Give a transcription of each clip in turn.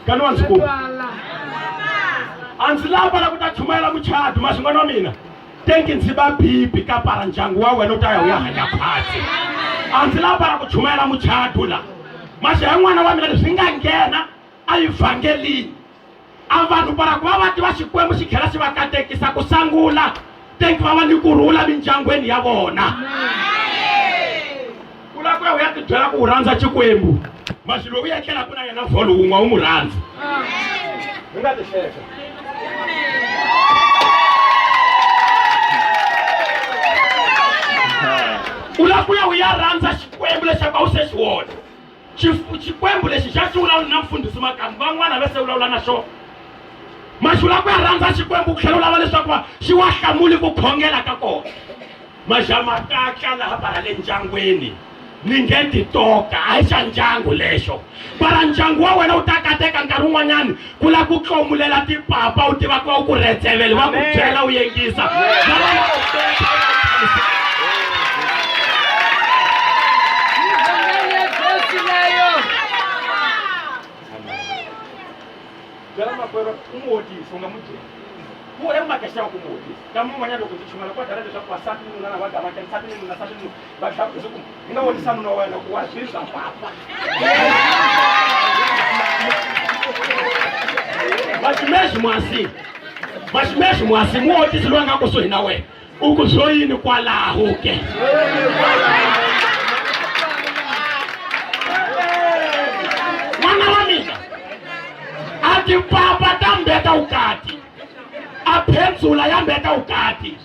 Kani wanzuku anzilapa la kutachumaela muchadu masingwana wa mina tenki nziba bibi kapara njangu wa wena utaya uyahanya phasi anzilapa la kuchumaela muchadu la mashe mwana wa mina zingangena ayivangelini avanhu para kuva vati va Xikwembu xi tlhela xi va katekisa ku sangula tenki va va ni kurhula mindyangweni ya vona kula ku ya u ya tibyela ku u rhandza Xikwembu masi lowu ya tlhela ku na yena vholo wun'we u n'wi rhandza u nga ti hlefa u la ku ya u ya rhandza Xikwembu lexaku a wu se xi wona Xikwembu lexi xa xi vulavula na mfundhisi Makamu van'wana va se vulavula na xona maxula ku ya rhandza Xikwembu ku tlhela u lava leswaku va xi wa hlamuli ku khongela ka kona maxamakatla laha para le ndyangweni ni nge ti toka a hi xa ndyangu lexo para ndyangu wa wena u ta kateka nkarhi wun'wanyani ku la ku tlomulela tipapa u tiva ku va u ku retsevele va ku byela u yengisa Jala makwero umoti songa muje. Kuwe makesha kumoti. Kama mwanya ndo kuchumala kwa daraja za kwa sati nuna na waga makeni sati nuna sati nuna basha kuzuku. Nga wodi sanu na wana kuwazisha papa. Bashimeshi mwasi mwoti silwanga kusuhi na we. Ukuzoyini kwa lahuke. Mwana wa mina. Ati papa tambeta ukati apenzula yambeta ukati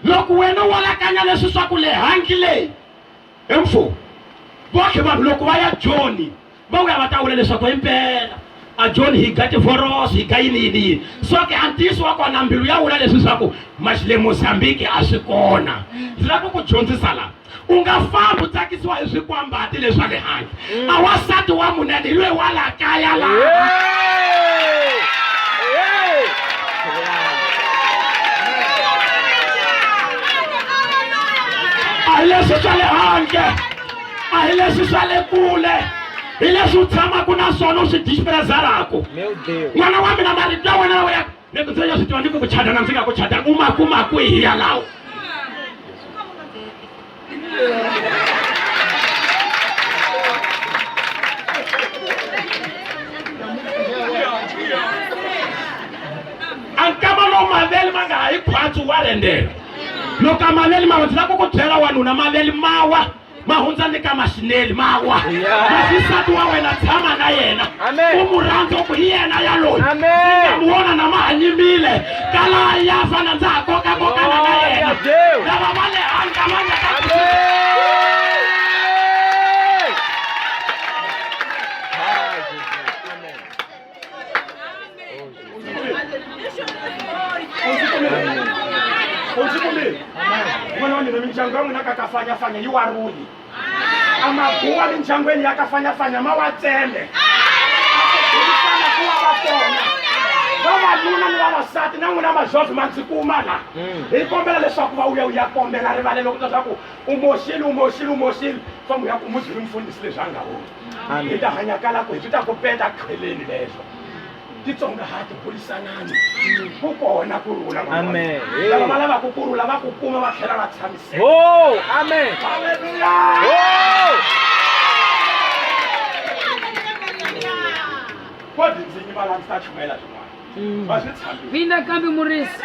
loko wena wala kanya leswi swa ku le hangi leyi emfo boke vanhu loko va ya Joni va vuya va ta vula leswaku impela a Joni hi gati voros hi gayini so ke antisi wa kona mbilu ya vula leswi swa ku maxile Mozambique a swi kona ndzi lava ku dyondzisa la u nga fambi u tsakisiwa hi swikwambati leswa le hangi a wasati wa munene hi loyi wa la kaya la Hileswi swa le handle a hileswi swa le kule hileswi u tshamaka na swona u swi disprezarako n'wana wa mina marito ya wena ya ni ku ndzi swi tiva ni ku chata na ndzi nga ku chata uma kwihi ya lawo ankama lo mavele ma nga hi khwatsu wa rendela loko mavele ma ndzi lava ku byela wanuna mavele mawa mahundza ni ka mashineli mawa masisati wa wena tshama na yena u murhandza ku hi yena ya loyi muona na mahanyimile kala ya fana ndza koka na yena lava va le hanga va nga ta Mwana wani na minjangu yangu naka kafanya yu waruli amaguwa minjangweni ya kafanya mawatende akufana kuwa wapona wama luna ni wama sati nangu na majofi manzikumana ikombela leswaku va uya kombela rivalelo kuta swaku umoshili famu ya kumuzili mfundisi lezanga huu ita hanyakala ku hita kupeta kheleni lezo titsonga hati bulisanani kukona kurula amen lava va lava ku kurula va ku kuma va tlhela va tshamiseka amen haleluya kwa ndzi va la sta chumela swin'wana va swi tshambile mina kambe murisi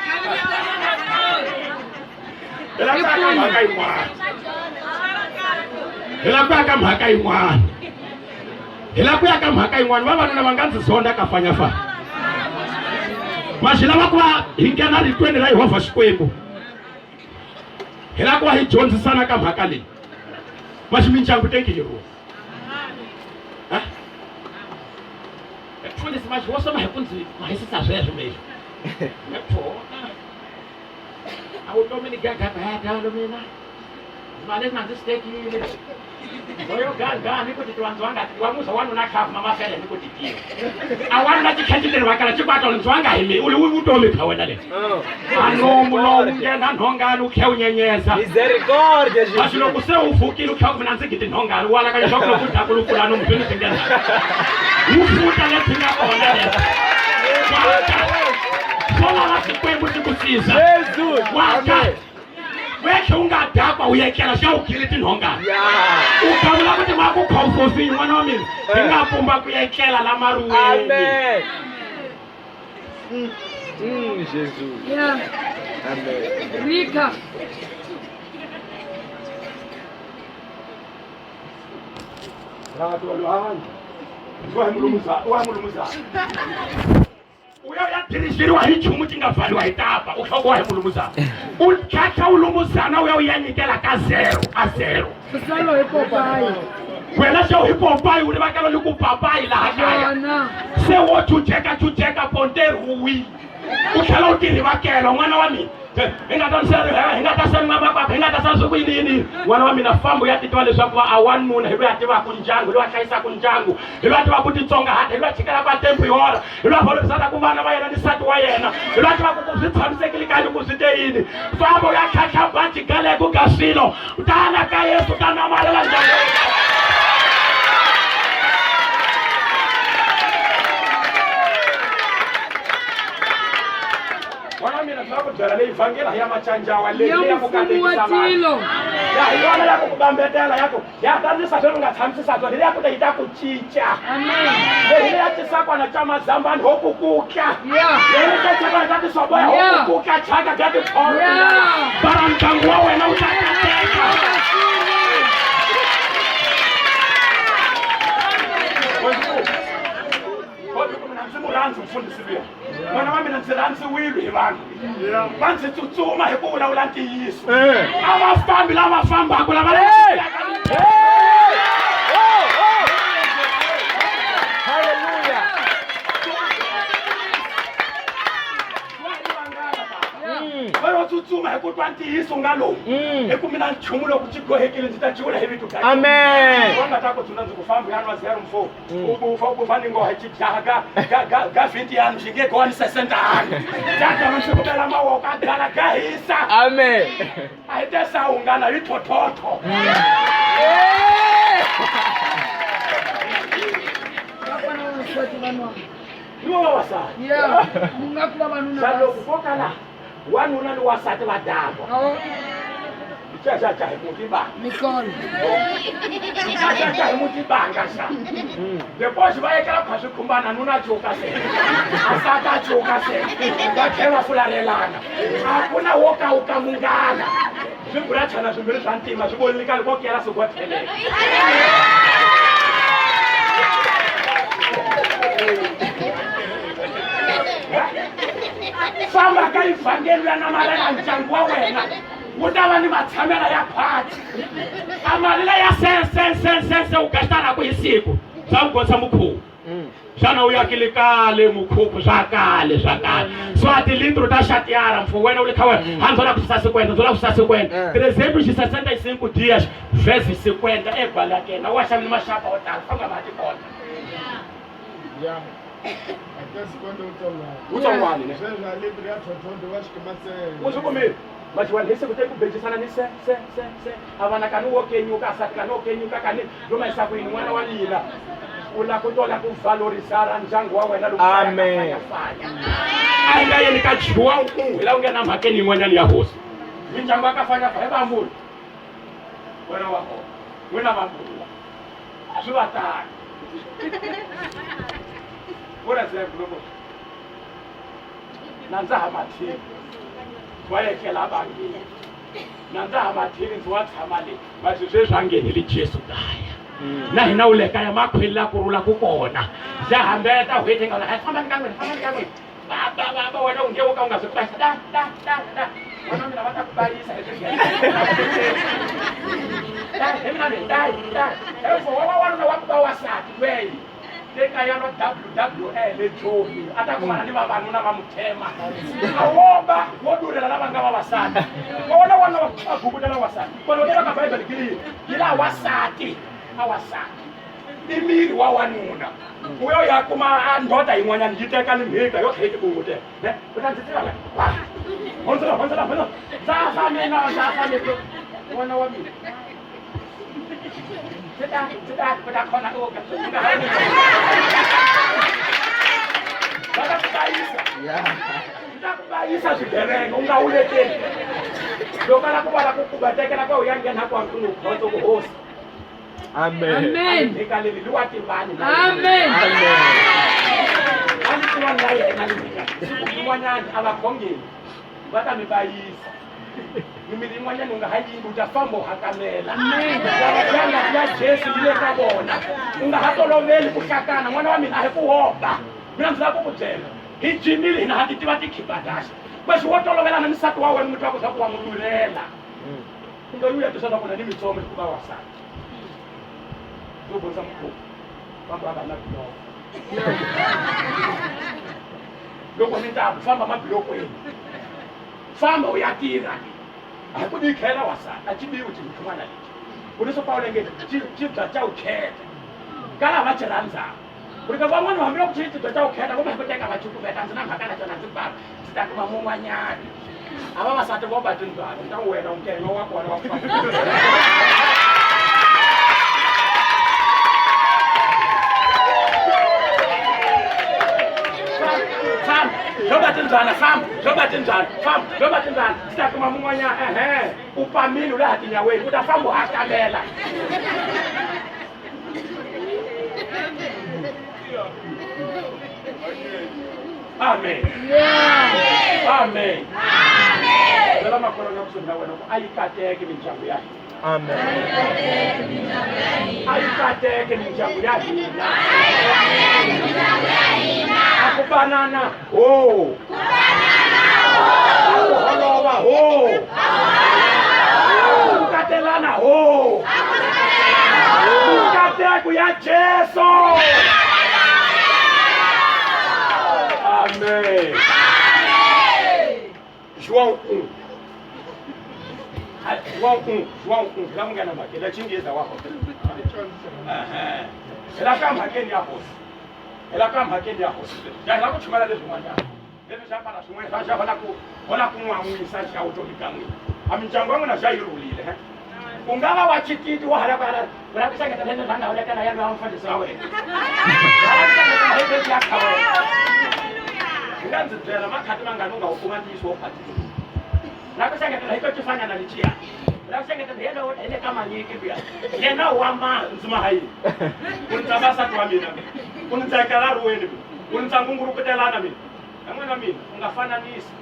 hela ku ya ka mhaka yin'wana vavanuna va nga ndzi zonda ka fanyafanya maxi lava ku va hi nghena ritweni ra Yehovha Xikwembu hi lava ku va hi dyondzisana ka mhaka leyi maxi mindyangu tenki yi rhula mfundhisi maxi wo soma hi ku ndzi mahisisa sweswo leswi a wu tomi ni gagaba ya dalo mina mali nandzisitekile oyo gani kuti tiwanzwanga wamuza wanuna khafu mamafele nikuti tiyo awanuna tikhethiteni wakala chikwata ulinzwanga himi uli utomi kha wena le anomulo ungena nhongani ukhe unyenyeza Misericórdia, Jesus. basi loko se uvukile ukhe mina ndzi giti nhongani wala ka leswaku loko udakulukulano mutini tingena ufuta letinga kona lesa sola la xikwembu xikusiza Jesus. waka wekhe ungadakwa uyekela xa ukhile tinhongani ukavula kuti makukhomfofinyi n'wana wa mina hi nga pumba ku yekela la maruweni Amém. Jesus. Yeah. Amém. Rika. uya uyatirhiseriwa hi nchumu ti nga pfaliwa hi tapa u tlhoko wa hi mulumuzana u tlhantlha ulumuzana uya u ya nyikela ka 0 Kusalo hi Popeye. wena xe hi Popeye u rivakela ni ku papayi laha kaya Yona. se wo chucheka ponte ruwi u tlhela u ti rivakela n'wana wa mina hi nga ta saniwa makwapa hi nga ta sanisiku yini n'wana wa mina fambo ya titwa leswaku va awanuna hi loyi a tivaka ndyangu hi loyi a hlayisaka ndyangu hi loyi a tivaka titsongahata hi loyi a chikelaka tempo hi wona hi loyi a volorisaka ku vana va yena ni nsati wa yena hi loyi a tivaka ku swi tshamisekile kani ku swi te yini fambo ya tlhantlha baji galeku ka swilo tana ka yesu ta namalela ndyangu wana mina swa ku byela leyi vhangela ya machanjawa leyi ya mukatekisa vanhu ya hi yona ya ku ku bambetela ya ku ya tanisa sweswi nga tshamisisa swona leyi ya ku ta yi ta ku cinca Amen. leyi ya tisakwana ta mazambani ho ku kukya Yeah. leyi ta tisakwana ta tisoboya ho Yeah. ku kukya chaka bya tikholo Yeah. bara ndyangu wa wena wu ta kateka ndzi mu rhandzi mfundhisi luya n'wana wa mina ndzi rhandziwile hi vanhu va ndzi tsutsuma hi ku vulavula ntiyiso a va fambi lava fambaka lava Aleluia. vero tsutsuma hi ku twa ntiyiso nga lowu hi ku mina nchumu loko byi gohekile ndzi ta jiwula hi vito ka Amém. va nga ta ku tsuna ndzi ku fambi yani wa 04 u fa ni ngoha xi dlaha ka 20 yani xi nge goha ni 60 yani jatama xi kumela mawoko a dlala ga hisa Amém. a hi te sawungana hi thothotho Hapa na waswati vanwa. ni wa vavasati Yeah. Mungaku vavanuna sa basi. loko ko kala wanuna ni wasati va dakwa Awo. chachacha hi muti banga Nicole. chachacha hi muti banga xa depoxi va ekela kha swi khumbana nuna cuka se asata cuka se va tlhe va fularelana a ku na wo ka wu ka mungana swiburathana swimbirhi swa ntima swi vonile loko kela swi gotheleka famba ka ivhangeli ya namarela ndyangu wa wena wu ta va ni matshamela ya phati a mali leya sense u gaxitanaku hi siku swa ku gosa mukhuva xana u yakile kale mukhuva swa kale swa tilitro ta xatiara mfu wena u le kha wena a ndzona ku sasikwenta ndzona ku sasikwenta trezemplo xi 65 dias verse 50 ebalakena wa xavini maxapa wo tala fanga mati kona utsongwane ne usukumile machiwani hese kuti kubhejisana ni se avana kani wo kenyuka asati kani wo kenyuka kani lomayisa kwini n'wana wa mina u la ku tola ku valorisara ndyangu wa wena loko Amen. a yi nga yeni ka chiwangu hi la u nghena mhakeni yin'wanyani ya hosi mindyangu ya ka fanyafanya hi vambuli wena wa kona n'wina vambula a swi va tani kurezekuloko nandzaha mathini wa yekela bangini nandzaha mathini ndzi wa tshama le masi sweswi a nghenile jesu kaya na hina wu le kaya makhweli la kurhula ku kona za hambeta hweti nga fambani ka n'wina baba wena u nge wo ka u nga swi bayisa da wana mina va ta ku bayisa hi mina ni wanuna wa ku va wasati lweyi teka ya WWL Joni atakumana ni vavanuna va muthema awomba wodurela lava nga vavasati vona wana vabhukutela wasati kolokela ka Bible kili ila wasati awasati imiri wa wanuna uyo yakuma ndoda yin'wanyana yi teka ni mhika yo kheti bute utandzitira la honzela za mina wana wa mina Kita khona oka. Kita sigerenga ungawulekeli. Lokala kubala kukubatekela kwa uyangena kwa nkulu khotso kuhosi. Amen. Amen. Nikaleli luwati bani. Amen. Anikuwa naye nalibika. Sikumwanyana abakhongeni. Bakamibayisa. Mimili mwanyana ungahayimba utafambo hakamela. Yanga ya Jesu ile kabona. Ungahatolomeli kushakana mwana wa mina ahekuhoba. Mina nzako kutela. Hijimili ina haditiwa tikibadasha. Basi wotolovela na misatu wawe mtu wako saku wa mululela. Ndo yule tusana kuna nimi tsome kuba wasana. Ndobo za mkuu. Mambo abana kidogo. Loko nitabu famba mabiloko yenu. Famba uyatira. Akudikela wasana achibi uthi mthumana lithi kuliso Paulo ngeke chidza cha ukheta kala vacheranza kulika vamwana vambira kuti chidza cha ukheta koma kuteka vachukuveta nzina mhakana chona dzibaba dzitakuma mumwanyani ava vasati vobati nzvano ndauwena umkenyo wako wana wafa Zobatinzana sitakuma mumwanya upamini ule hatinyaweni utafambo hakamela Amen. Amen. Dalam makorona kusunda wena ayikateke minjangu yahi. Amen. Ayikateke minjangu yahi. Akubanana ho. Akuholoba ho. Ukatelana ho. Ukateku ya Jesu. Amen. João 1. João 1. Vamos ganhar uma. Ele tinha essa wako. Ela kama hakeni hapo. Ela kama hakeni hapo. Já lá vou chamar ele mwana. Ele já para sumwe já wala kumwamwisa cha utokikamwe. Aminjango wangu na jairulile. Ungawa wachititi wa harabara. Wala kusanga tena nanga wala kana yale wamfanye sawa. Wala kusanga hebe ya kawe. Nganzitela makhati manganunga ukumandiso ophathi. Lapho sengethela ikotshifanya nalichiya. Lapho sengethela yena ele kama nyiki bya. Yena wama nzima hayi. Unitsabasa kwa mina. Unitsakala ruweni. Unitsangunguru kutelana mina. Amwana mina ungafananisa.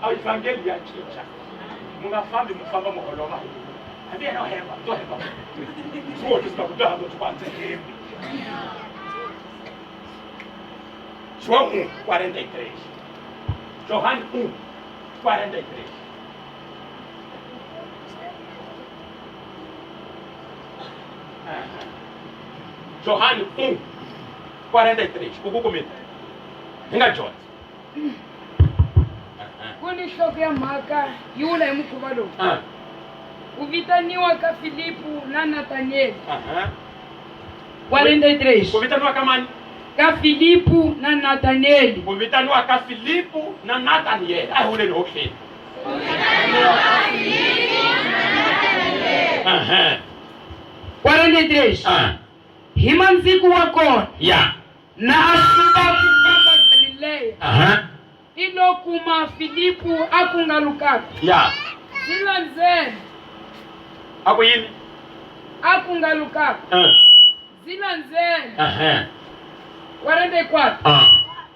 Awu evangeli ya chicha. Mungafambi mufamba moholoma. Abiye no hemba, to hemba. Swo tisakudaba tukwanze hemba. João 1, 43. Johannes 1, 43. Johannes 1, 43. Kuku comigo. Inga John. Kunishokea maka yule mkubalo. Kuvitaniwa ka Filipu na Nathanieli. 43. Kuvitaniwa kama ka Filipu na Nathanieli. Kuvitaniwa ka Filipu na Nathanieli. Ule ni okay. 43. Himanziku wako. Yeah. Na ashuka kukamba Galilea. Ilo kuma Filipu akungalukaka. Yeah. Zila nzeni. Ako yini? Akungalukaka. Zila nzeni. 44.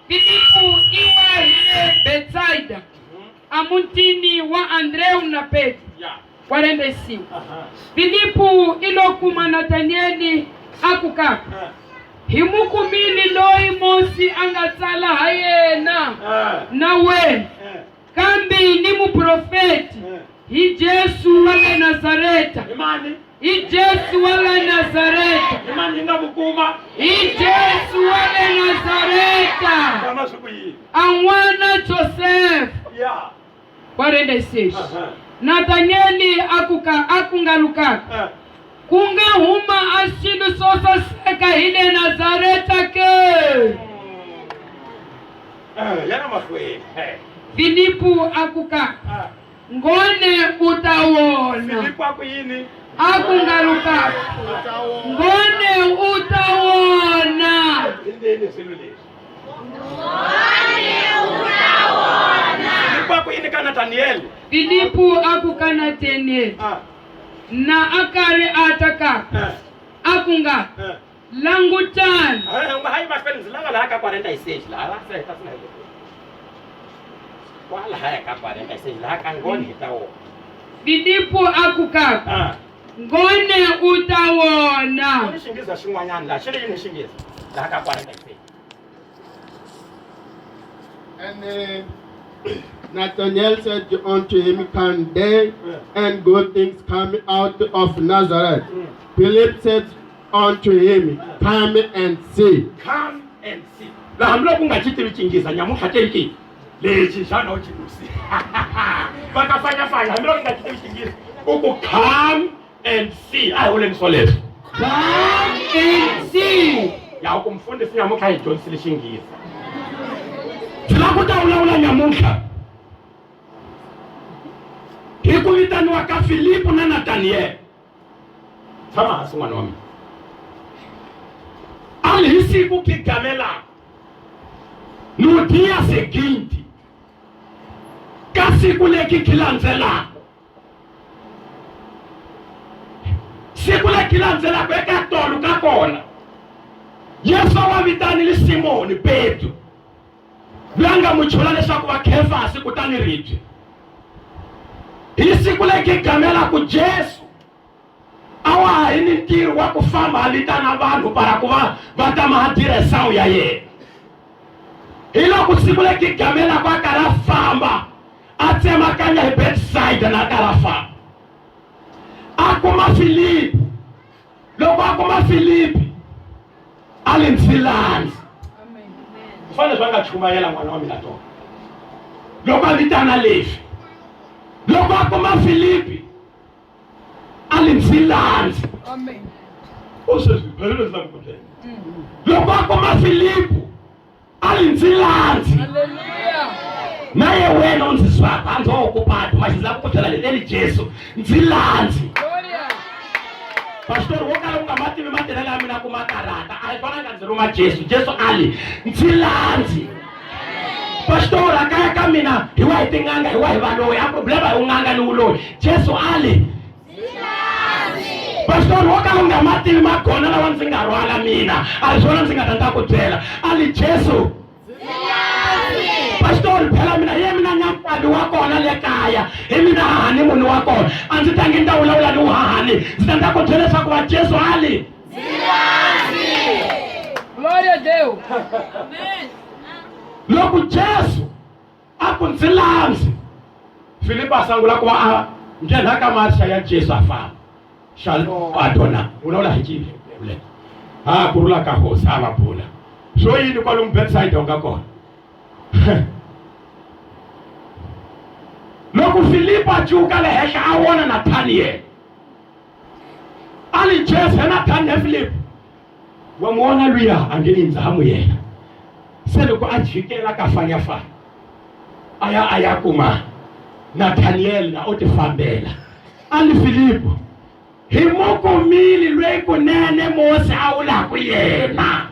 Filipu iwa ile Betsaida. Amuntini wa Andreu na Petro. Yeah. 45. Filipu ilo kuma Nathanieli akukaka. Himukumini loi mosi angatsala hayena. Nawe. Kambi ni muprofeti. Hi Jesu wa Nazareta. Imani. I Jesu wala Nazareta. Imandinga bukuma. I Jesu wala Nazareta. Kama sukuyi. Amwana Joseph. Yeah. Warende seshi. Nathanieli akungaluka. Kunga huma ashilu sosa seka hile Nazareta ke. Yana mafwe. Filipu akuka. Ngone utawona. Filipu akuyini. Akungaluka. Ngone utawona. Ndene selule. Filipu akuyini kana Nathanieli. Filipu akuka Nathanieli. Na akare ataka. Akunga. Langu tani. Hai mafeni zilanga la haka 46 la. Ala sasa tasina hiyo. Wala haya ka 46 la haka ngoni hitawo. Filipu akuka. Ngone utawona. Nishingiza shimwanyana la shile nishingiza. La haka 46. And Nathanael said unto him, can there and good things come out of Nazareth? Philip said unto him, come and see. Come and see. La hamlo kungachiti vichingiza nyamukhateriki. Lechi shana uchidusi. Bakafanya hamlo kungachiti vichingiza. Uku come and see. Ule nisoleza. Come and see. Ya ukumfundisi nyamukha ijonsi lishingiza. Tilakuta ula nyamukha. Hikulitanwa ka Filipu na Nathanieli. Sama hasumwa nomi. Alihisi kukigamela. Nutia seginti. Kasi kule kikilanzela. Sikule kilanzela kweka tolu kakona. Yesu wa vitani li Simoni Petro. Blanga muchulane shakuwa Kefa sikutani riji. Hisi kule kigamela ku Jesu. Awa ini ntiru wa kufamba alitana abantu para kuva batamahadire sawu ya ye. Hilo kusikule kigamela kwa karafamba. Atema kanya bedside na karafa. Akuma Filipu. Loko akuma Filipu. Alinsilanzi. Kufanya zwanga chuma yela mwana wa minato. Loko alitana lefi. Loko akuma Filipi. Alinsilanzi. Amen. Useziphelele zakuthe. Loko akuma Filipu. Alinsilanzi. Hallelujah. Naye wena unziswa kanzo okuphatha mashiza kukuthela leli Jesu. Nsilanzi. Gloria. Pastor wokala ungamati bimathelela mina kumakarata. Ayifana kanzelo Jesu. Jesu ali nsilanzi. Pastor akaya kamina hiwa itinganga hiwa hivalowe aproblema unganga ni ulowe. Jesu ali Pastor wokala ungamati bimakona la wanzingarwala mina. Alizona nzingatanda kuthela. Ali Jesu Pastor phela mina yemina nyampadi wakona lekaya emina hahani munhu wakona anzitangi ndawulawula ni uhahani zitanda kuthelesa kwa Jesu ali Gloria a Deus. Amen. Loku Jesu akunsilanzi Filipu asangula kwa njena kamarisha ya Jesu afa Shalom Adona unaula hijivi ule kurula kahosa amapula so yini kwa lumbedside ongakona Loku Filipu achuka lehesha awona Nathanieli. Ali Jesu Nathanieli Filipu. Wamuona luya angeni nzamu yena. Seluko ajifikela kafanya fa. Aya kuma. Nathanieli na otifambela. Ali Filipu. Himoko mili lweko nene Mose awula kuyena.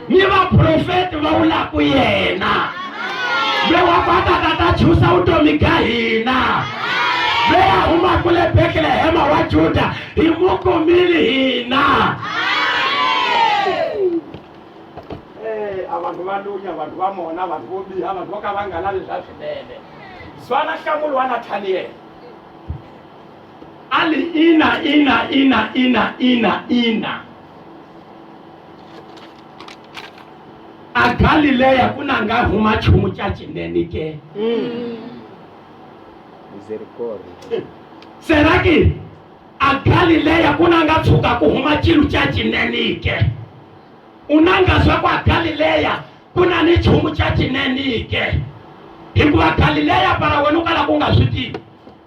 Niwa profeti wawula kuyena. Bewa pata tata chusa utomikahina. Bewa huma kule pekele hema wa Juda. Himuko mili hina. Abantu walunya, abantu wamona, abantu wabiha, abantu wakabangalali zafinele. Swana kamulu wana Nathanieli. Ali ina. Agalileya kunanga huma chumu chachineni ke. Misericordia. Seraki aGalileya kunanga tshuka ku huma chilo cha chinenike. Unanga swa kwa Galileya kuna ni chumu cha chinenike. Hikuva Galileya para wena ukala ku nga swi tivi.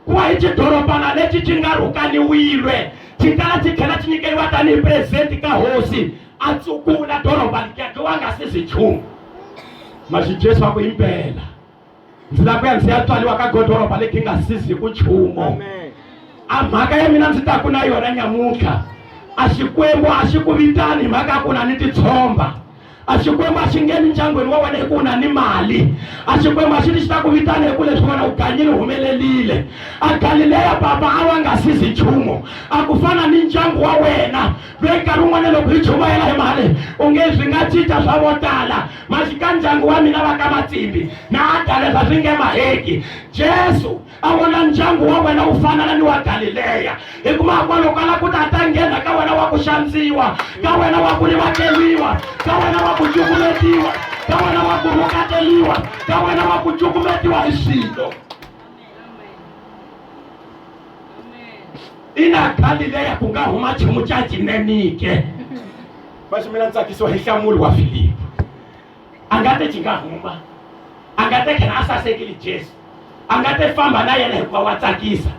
Kuva hi xidorobana lexi xi nga rhukaniwile xi kala xi tlhela xi nyikeriwa tanihi presenti ka hosi a tsukula doroba liya wa nga si nchumu. Maxi Jesu wa ku impela ndzi lava ku ya ndzi ya tswaliwa ka doroba leti nga sisi ku nchumu. A mhaka ya mina ndzi ta ku na yona nyamutlha a Xikwembu a xi ku vitani hi mhaka ku na ni titshomba. A Xikwembu a xi ngheni ndyangwini wa wena hi ku na ni mali. A Xikwembu a xi ta ku vitana hi ku leswi wena u ganyile humelelile. A Galileya papa a wa nga sisi nchumu a ku fana ni ndyangu wa wena loyi nkarhi wun'wana loko hi chumayela hi mali u nge swi nga cinca swa vo tala maxi ka ndyangu wa mina va ka Matsimbi na a Galeza swi nge maheki. Jesu a vona ndyangu wa wena wu fana na ni wa Galileya hi kuma kwaloko ala ku ta nghena ka wena wa ku xanisiwa ka wena wa ku rivakeliwa ka wena wa ku cukumetiwa ka wena wa ku rhukateliwa ka wena wa ku cukumetiwa hi swilo. Ina Galileya ku nga huma chumu cha chinenike. Basi mina ntsakisiwa hi nhlamulo wa Filipi. A nga te xi nga huma a nga te khena a sasekile Jesu a nga te famba na yena hikuva wa tsakisa.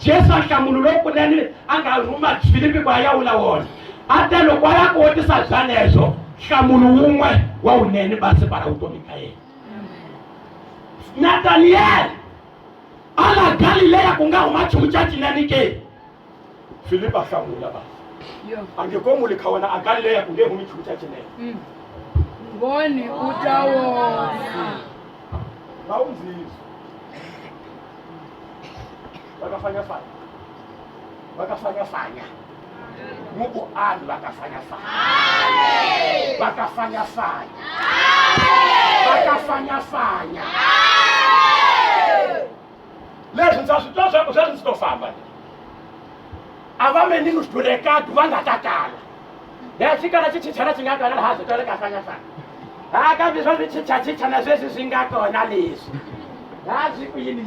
Jesu a nhlamulo lokunene a nga huma Filipi ku ya wula wona a te loko a ya kotisa byanebyo nhlamulo wun'we wa wunene basi para vutomi ka yena. Nathaniel ala Galileya ku nga huma chumu cha chinenike. Filipi a hlamula basi angikomu likha wena a Galileya ku nge humi chumu cha chinene. Ngoni utawona. Mawuzizwa wakafanya Mungu ani wakafanya leswi ntsaswitwa swaku sweswi ndzi to famba a va meni ni swidurekatu va nga ta tala ya xikala xi chichana xi nga kona laha swi tole ka fanyafanya a kambe swa swi chichachichana sweswi swi nga kona leswi a swi ku yini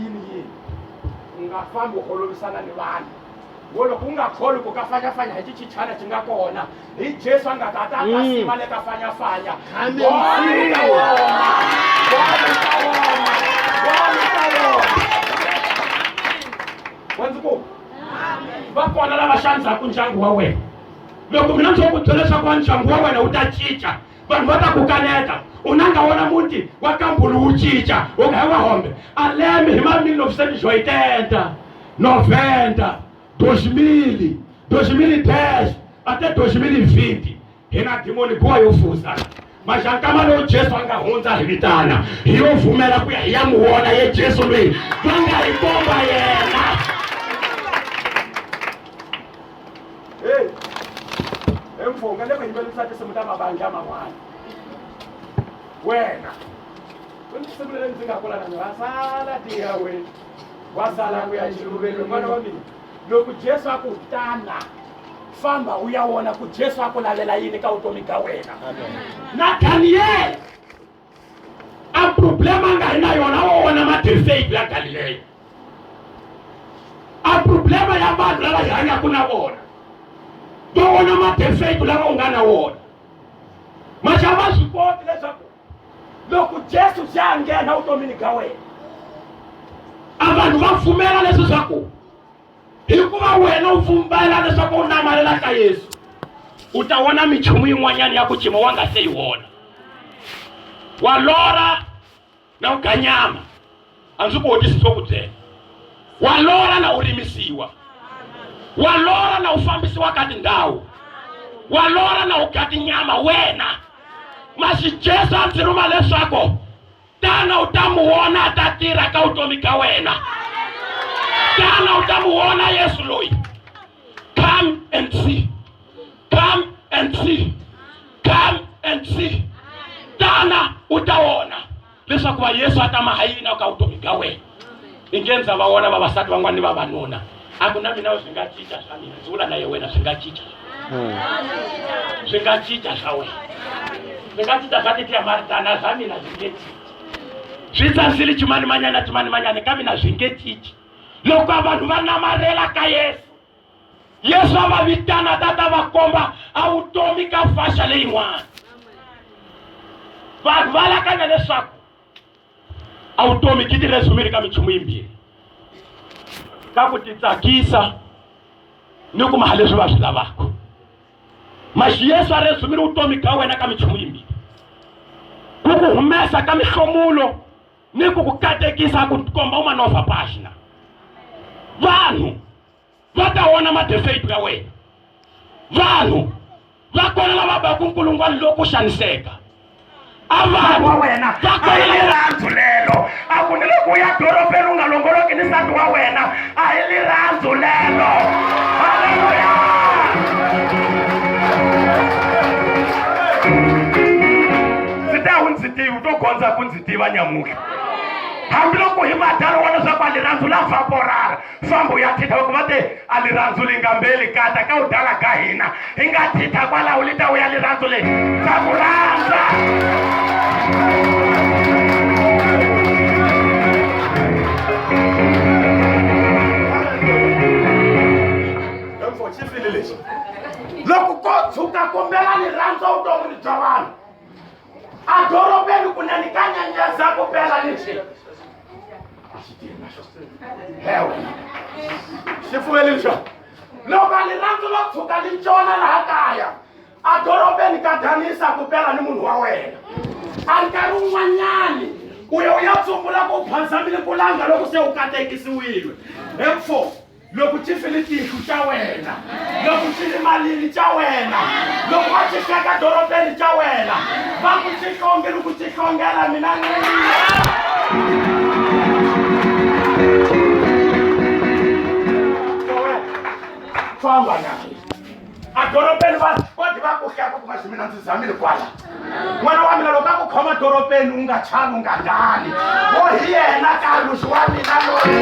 u nga fambi u holovisana ni vanhu wo loko u nga kholi ku ka fanyafanya hi chichichana xi nga kona hi Jesu a nga ta ta ka siva le ka fanyafanya wanziku va kona lava xanisaka ndyangu wa wena. Loko mina ndzo ku byela leswaku wa ndyangu wa wena wu ta cinca vanhu va ta ku kaneta u na nga wona muti wa Kambulu wu cinca u nga wa hombe a lembe hi ma 1980 90 2010 até 2020 hina demoni kuwa yo fusa maxankama lowu Jesu a nga hundza hi vitana hi yo vhumela ku ya hi ya muwona ye Jesu loyi va nga hi komba yena. Mfonga leko yimbelisa tisimu ta mabandla man'wana wena tisimu leri ndzi nga kula na wasala tiya wena wasala ku ya xiluveni n'wana wa mina loko Jesu a ku tana famba u ya wona ku Jesu a ku lavela yini ka vutomi ka wena. Nathaniel a problema a nga ri na yona wo wona matirifeiti ya Galileya a problema ya vanhu lava hi hanyaka na vona to wona matirifeiti lava u nga na wona maxava swi koti leswaku loko Jesu xi ya nghena vutomini ka wena a vanhu va pfumela leswi swa ku hikuva wena u pfumbela leswaku u namalela ka Yesu u ta wona minchumu yin'wanyana ya ku cima wa nga se yi wona. Wa lora na u ganyama a ndzi kotisi swo ku byela wa lora na u rimisiwa wa lora na u fambisiwa ka tindhawu wa lora na u gati nyama wena maxi Jesu a ndzi ruma leswaku tana u ta muwona a ta tirha ka vutomi ka wena tana u ta muwona Yesu loyi. Come and see, come and see, come and see. Tana u ta wona leswaku va Yesu a ta mahayina ka vutomi ka wena. Ingenza va wona vavasati van'wana ni vavanuna a ku na mina swi nga cinca swa mina ndzi vula na ye wena swi nga cinca swi nga cinca swa wena swi nga cinca swa titiya maritana swa mina swi nge cinci swi tsansile chimanimanyana ka mina swi nge cinci loko vanhu va namarela ka Yesu Yesu va vitana tata va komba automi ka fasha leyin'wana. Vanhu va lakanya leswaku automi ki tirhesumile ka minchumu yimbirhi, ka ku titsakisa ni ku maha leswi va swi lavaka. Maxi Yesu a resumile vutomi ka wena ka minchumu yimbirhi, ku ku humesa ka mihlomulo ni ku ku katekisa ku komba umanova pashina. Vanhu va ta vona madefeito ya wena, vanhu va kona lava ba ku nkulungwana loku xaniseka. A vanhu wa wena va kona rirhandzu lelo, a ku ni loko ya dorobeni u nga longoloki ni nsati wa wena, a hi rirhandzu lelo. Haleluya. Ndzi tivi to gondza ku ndzi tiva nyamuhla. Hambiloko hi madalo wona swa kwali randzu la vaporara fambo ya thitha ku va te a li randzu lingambeli kata ka udala ka hina hi nga thitha kwala u lita u ya li randzu le ka ku randza. Loko ko tshuka kombela ni randza vutomini bya vanhu a dorobeni ku nanikanya nyaza ku pela lexi hewe xifuweli xo loko ni randzu lo tshuka ni ncona laha kaya a dorobeni ka danisa ku pela ni munhu wa wena a nkarhi wun'wanyani u ya tsumbula ku phansamile ku langa loko se u katekisiwile hemfo loko ci fili tihlu ta wena, loko ci ri malini ta wena, loko wa ci hleka dorobeni ta wena, va ku ci hlonge loko ci hlongela mina famba naye a dorobeni va ku hleka ku masi mina ndzi zamile kwala n'wana wa mina loko a ku khoma dorobeni u nga chavi u nga dali wo hi yena kalusi wa mina loyi.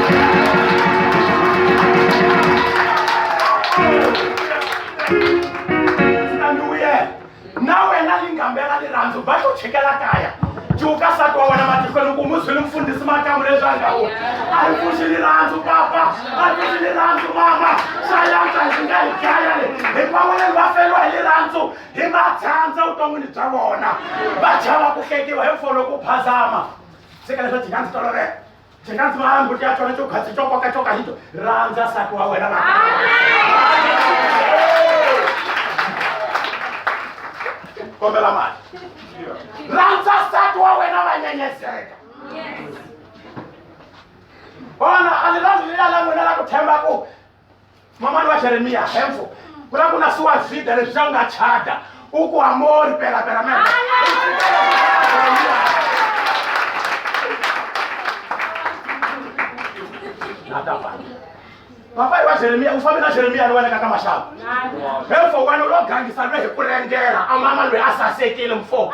Na wena lingambela lirandzu va ku chekela kaya cuka nsati wa wena matihlweni ku muswili mfundhisi makamu leswangawo a hi pfuxi lirandzu papa a hi pfuxi lirandzu mama swa yantswa hi nga hi dlaya le hinkwaweleni va feliwa hi lirandzu hi matshandza vuton'wini bya vona va chava ku hlekiwa hi mfolo ku phazama sika leswo dzi nga ndzi tolovela dzi nga ndzi mahambuti ya tona cokhatsi co kokacoka hito randza nsati wa wena kombela mali randza nsati wa wena va nyenyeseka vona a ni randzi liya la n'wina la ku themba ku mamani wa Jeremiya hemfo ku la ku na suwavhida leswi swa nga chada u ku amori pelapela me papa wa Jeremiya u fambe na Jeremiya ni wena ka maxavu hemfo wena lo gangisa lwe hi ku rengela a mama lweyi a sasekile mfo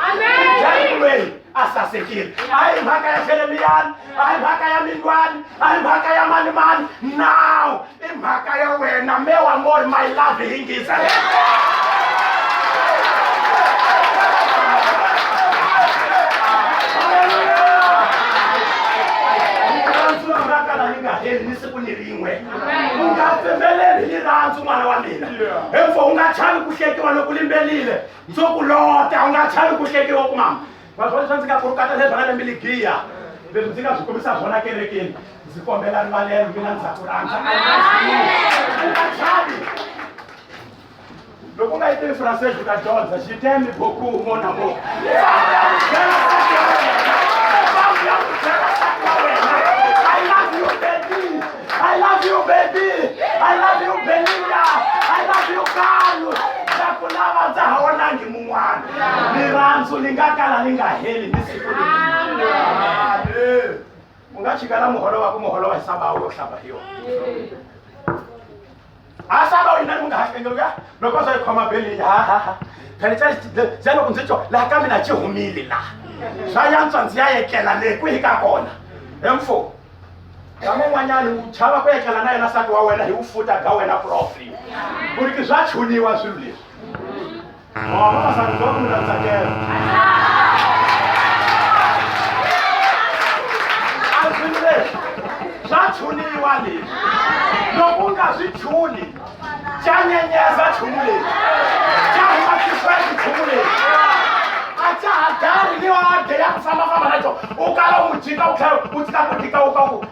jani lweyi a sasekile a hi mhaka ya Jeremiyani a hi mhaka ya Mindwani a hi mhaka ya manimani now i mhaka ya wena me wa mori my love hi ngisa ni siku ni rin'we u nga pfumeleli lirandzu n'wana wa mina hemfo u nga chavi ku hlekiwa loko limbelile ndzo ku lota u nga chavi ku hlekiwa ku mama vaswo leswi ndzi nga kurukata leswi na lembe ligiya leswi ndzi nga byi kombisa swona kerekeni ndzi kombela rivalelo mina ndza ku rhandza u nga chavi loko u nga yi tivi francais u ta dyondza je t'aime beaucoup mon amour I love you, baby. I love you, Belinda. I love you, Carlos. Ndakulava ndza ha wonangi mun'wana. Rirhandzu li nga kala li nga heli ni siku leri. U nga chikala muholo wa ku muholo wa hisaba wo hlamba hi yona. A saba wena ni nga hakengeluka loko swa khoma beli ha. Phela tsa loko ndzi twa la ka mina chihumile la. Swa yantswa ndzi ya yekela le ku hi ka kona. Hemfo kama n'wanyani u chava ku etlela na yena nsati wa wena hi u futa ka wena profit ku ri ki swa chuniwa swilo leswi vavasati loko mi nga tsakela a swilo leswi swa chuniwa leswi loko u nga swi chuni yeza chumule jaha kiswahili chumule acha gari ni wade ya kufamba nacho ukala umjika utika ukaku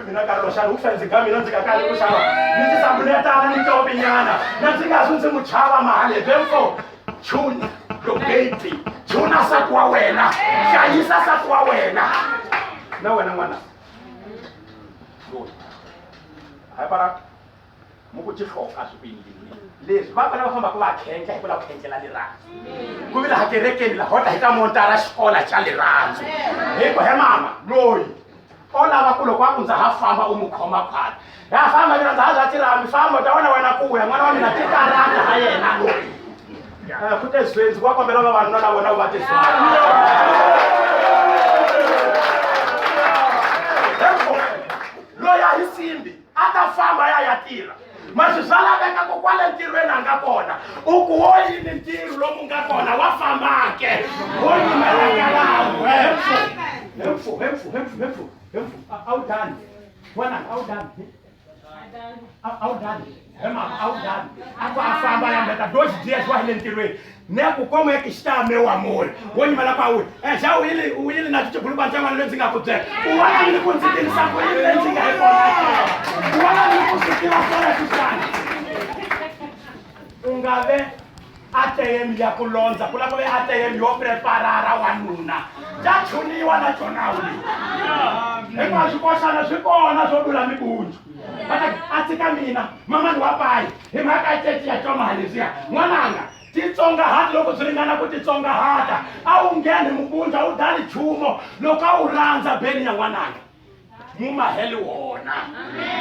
mina karosha ufenze gami nanzika kali kushawa nitizambuleta nitobinyana nanzingazunze muchava mahali bemfo chuna yo baby chuna sakwa wena shayisa sakwa wena na wena mwana hai para mukuchifoka swipindi leswi va fanele va famba ku va khenja hi ku lava ku khenjela rirhandzu ku vile hakerekeni la hota hi ta montara xikola xa rirhandzu hi ku he mama loyi o lava ku loko a ku ndza ha famba u n'wi khoma khwati ya famba mina ndza ha za tirami famba ta wena wena ku ya n'wana wa mina tikarata ha yena loyi kute zwendzi wa kombela vavanuna na vona va tiswaa loyi a hi simbi a ta famba ya tirha maswi swa laveka ku kwale ntirhweni a nga kona u ku wo yini ntirho lomu nga kona wa fambake wo yimelakalawu hemfu a wu dani wananga a wu dani a wu dani hemama a wu dani a ku a famba ya mbeta dozi dias wa hile ntirhweni ne ku como é que está meu amor wo yimela kwa wena já u yile na tibuluba ntangwana lebyi nga ku byela u vona ni ku ndzi tirhisa ku yini lebyi nga hi kona u vona ni ku swi tiva kona xisana u nga ve ATM ya ku londza ku lava ve ATM yo preparara wanuna ja chuniwa na chona wuli hinkwaswo koxana swi kona swo lula mibunju a tshika mina mama ni wa payi hi mhaka ceci ya coma leswiya n'wananga titsongahata loko byi ringana ku titsongahata a wu ngheni mubunju a wu dali chumo loko a wu rhandza beni ya n'wananga mu maheli wona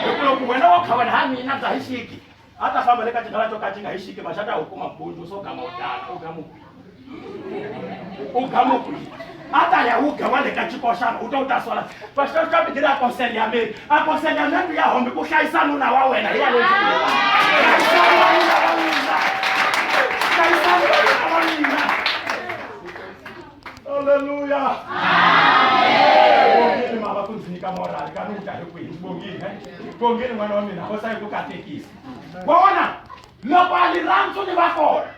hikuva loko wena wo kha wena ha mina bya hi xiki a ta famba le ka tindhawu to ka ti nga hi xiki maxata wu kuma bunju so gama u dala u gama kwihi a ta ya wu gama le ka xikoxana u ta sola pastor ka bidiri a konseliamento ya hombi ku hlayisa nuna wa wena hi yaleyo Hallelujah. Bongile mama kunzinika morali kanuta hi kwihi bongile n'wana wa mina hosa hi ku katekisa wona loko a lirhandzu li va kona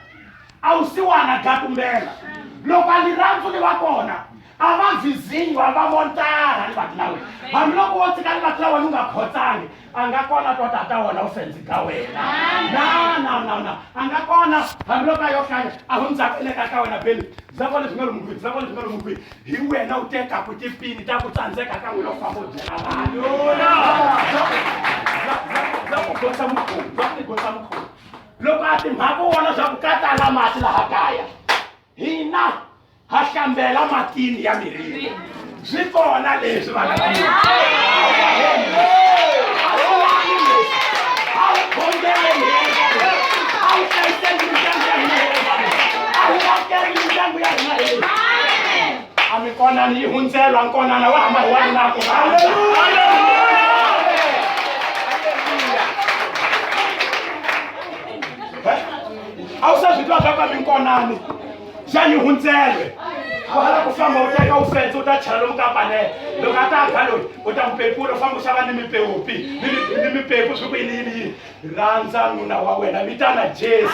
a wu siwana gakumbela loko a lirhandzu li va kona a va vizinyiwa va montara ni vati la wena hambiloko wo tshika ni vati la wena u nga khotsangi a nga kona to tata wona u fenzi ka wena na a nga kona hambiloko a yo hlaya a hu ndzhakeleka ka wena beli zako leswi nga lomu mukwihi hi wena u tekaku tipini ta ku tsandzeka ka n'wina u famba u byela vanhu za ku gosa mukhuva loko a timhaka u vona swa ku ka tala mati laha kaya hina ha hlambela matini ya mirhi swi kona leswi vana va mina a wu khongele a wu hlayiseli mindyangu ya hina a wu akeli mindyangu ya hina a mikonani yi hundzelwa nkonana wa hamba hi wanuna ku a wu se swi twa swa ka minkonani xa yi hundzelwe wala ku famba u teka u fenza u ta chela lomu ka panele loko a ta ga loyi u ta mpepula u famba u xava ni mipepi ni mipepu swi ku yini rhandza nuna wa wena vitana Jesu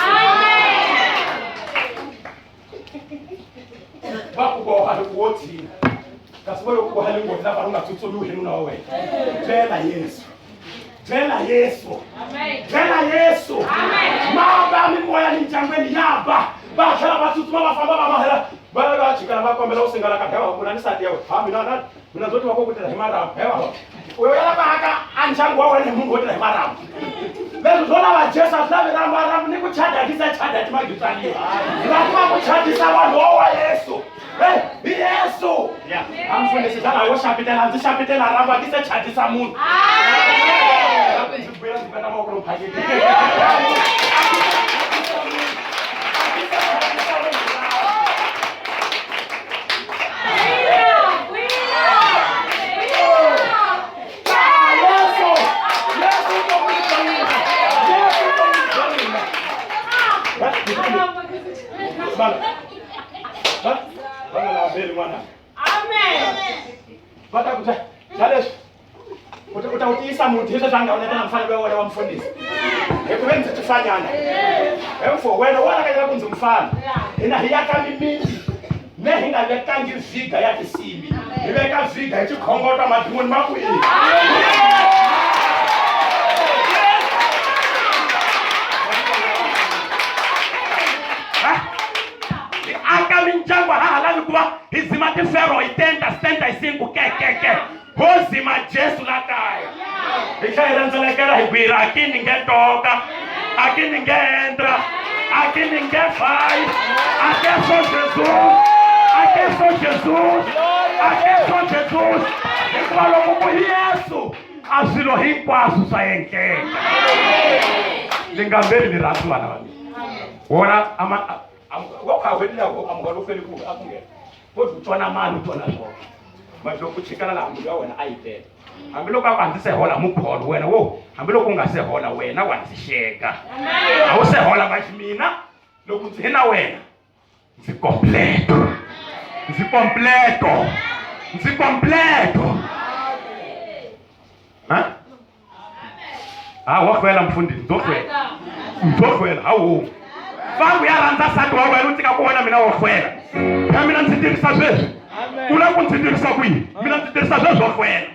va ku boha hi ku wo tshina kasi voyo ku boha le ngoti lava u nga tsutsumiwi hi nuna wa wena byela Yesu maba mimoya ni ndyangweni ya ba tlhela va tsutsuma va famba va mahela va chikana va kombela u singala ka bhewa kuna ni sati ya wena mina ndzo tiva ku tela hi marhambu bhewa uyo ya lavaka a ndyangu wa wena hi munhu wo tela hi marhambu leswi swo lava Jesu a swi lavi rambu ni ku chadakisa timagitsaniwa lava ku chadisa vanhu wa Yesu hi Yesu a mfundhisi xana wo xapitela ndzi xapitela rambu a ti se chadisa munhu ndzi buyela ndzi veka mavoko lomu phaketi utawutisa muntu hizo zangaonekana mfano wewe wamfundisi ekwenze tufanyana emfo wena wala kaya kunze mfano ina hiyaka mimi nehinga lekangi viga ya kisimbi ibeka viga echikhongota madimoni makwini akaminjangwa hahalali kuba izimati fero itenda stenta isingu kekeke hozima Jesu lakaya ikhayiranzelekela higwira akini ngetoka akini ngendra akini ngefai akeso Jesus ikuba lokubu Yesu asilo hinkwasu sayenkeka lingambeli liratulana bami wona wakawedila amgalofeli ku akunge kodwa utshona mali utshona so majoko chikala la mntu wena ayitela ambiloko akwanzisehola mukholo wena wo ambiloko ungasehola wena wanzisheka awusehola bathi mina lokunzina wena nzikompleto wakhwela mfundisi ndokhwela awu vangu yaranza sati wa wena utika kuona mina wokhwela mina nzitirisa sweswi ula ku nzitirisa kwini mina nzitirisa sweswi wokhwela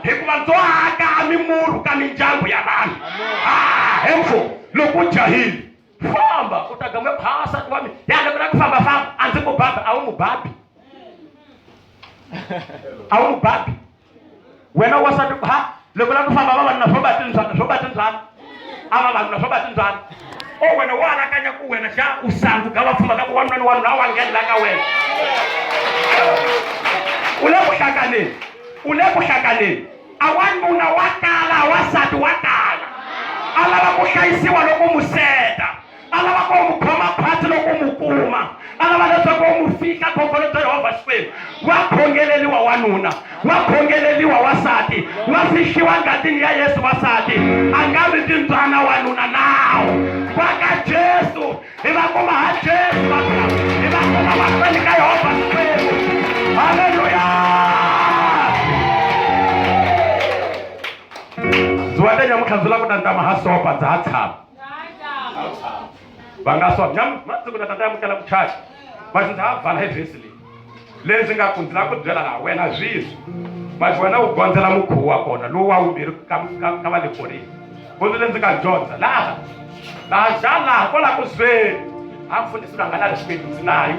hikuva nzohaka mimuru ka mindyangu ya vanhu hemfo loko jahili famba utagamwe phasa wami yanga mina kufamba anzi ku baba awu mubabi wena wasati loko la kufamba baba na sobatinzana aba vanhu na sobatinzana wena wala kanya ku wena sha usangu ka vafuma ka wanani wanu na wangela ka wena ule kuhlakaleni awanuna wakala wasati wakala alava ku hlayisiwa loko museta alava ku mukhoma phati loko mukuma alava leswaku mufika khongolo bya Yehova Xikwembu wakhongeleliwa wanuna wakhongeleliwa wasati wafishiwa ngatini ya Yesu wasati angavi tindzwana wanuna nawo kwaka Jesu ivakuma ha Jesu ivakuma vakweli ka Yehova Xikwembu haleluya ziwate nyamukhanzula ku tantama ha sopa dza ha tshama vangaswa nyamasiku na tata yamukela ku church masi ndza vala evhesi leyi ndzi nga ku ndzi la ku byela na wena zwizwi masi wena u gondzela mukhuva wa kona lowu wa wumbirhi ka valekorini kundi le ndzi nga dyondza laha xalaha kola ku zweni a mfundisi loyi a nga na respect ndzi nayo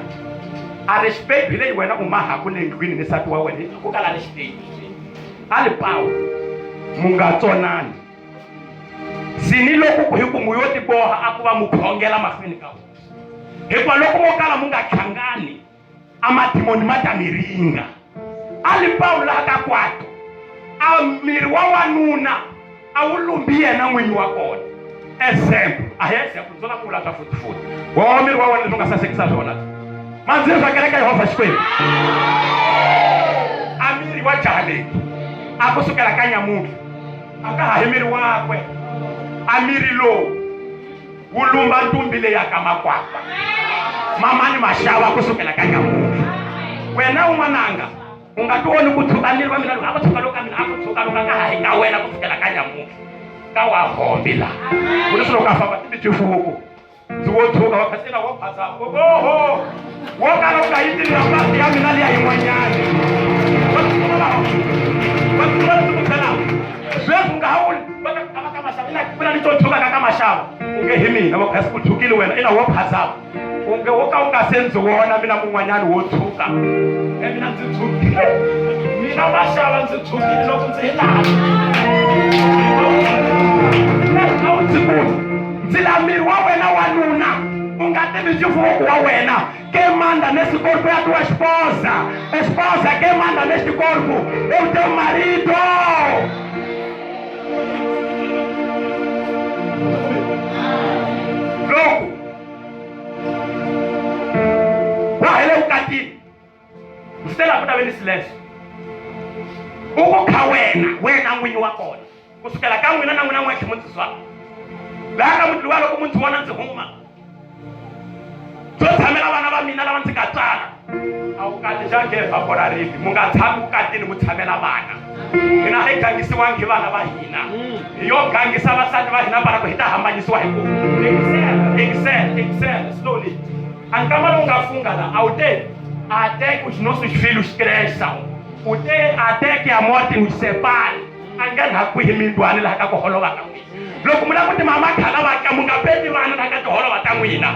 a respect hi leyi wena u mahaku le ndlwini ni nsati wa wena ku kala respect a li pawu mu nga tsonani sini loko hi ku mu yo tiboha a ku va mukhongela mahlweni ka wena hikuva loko mo kala mu nga tlhangani amadimoni ma ta mi ringa a li pawu laha ka kwato a miri wa wanuna a wu lumbi yena n'winyi wa kona example a hi example ndzo la ku vula swa futhi wa miri wa wena leswi u nga sasekisa swona mandziri swa kereka Yehova Xikwembu a miri wa jaha leyi a kusukela ka nyamutlha a ka ha hi miri wakwe a miri lowu wu lumba ntumbi leyi ya ka makwakwa mamani maxava kusukela ka nyamutlha wena un'wananga u nga tiwoni ku tshuka miri wa mina lowu a ku tshuka loko ka mina a ku tshuka loko ka ha hi ka wena kusukela ka nyamutlha ka wa hombi laha ku leswi loko a famba tixifuku ndzi wo tshuka wa khasina wo phasa oho wo kala u nga yi tili na pasi ya mina liya yin'wanyani sweswi u nga ha wuli ka maxava mina ni to tshuka ka maxava u nge hi mina wa khasi ku tshukile wena ina wo phasava unge wo ka u nga se ndzi wona mina mun'wanyani wo tshuka mina ndzi tshukile mina maxava ndzi tshukile loko ndzi hi laha ndzi la miri wa wena wanuna u nga tivi xifuku wa wena ke manda nesse corpo é a tua esposa que manda neste corpo é o teu marido. Logo wahele ukatini usitela kuta veni sileswo uku kha wena n'winyi wa kona kusukela ka n'wina na n'wina n'wexe mundziswana laha ka muti wa loko mundzhi wona ndzi huma byo tshamela vana va mina lava ndzi nga tswala a wu kati xa ngeva kona rifi mu nga tshami vukatini mu tshamela vana hina a hi gangisiwangi hi vana va hina hi yo gangisa vasati va hina para ku hi ta hambanyisiwa hi ku excel slowly ankama lowu nga funga la a wu te até que os nossos filhos cresçam o te até que a morte nos separe angana hakwihi mindwani laha ka ku holova ka n'wina loko mu la ku timama khala va ka mu nga peti vana laha ka tiholova ta n'wina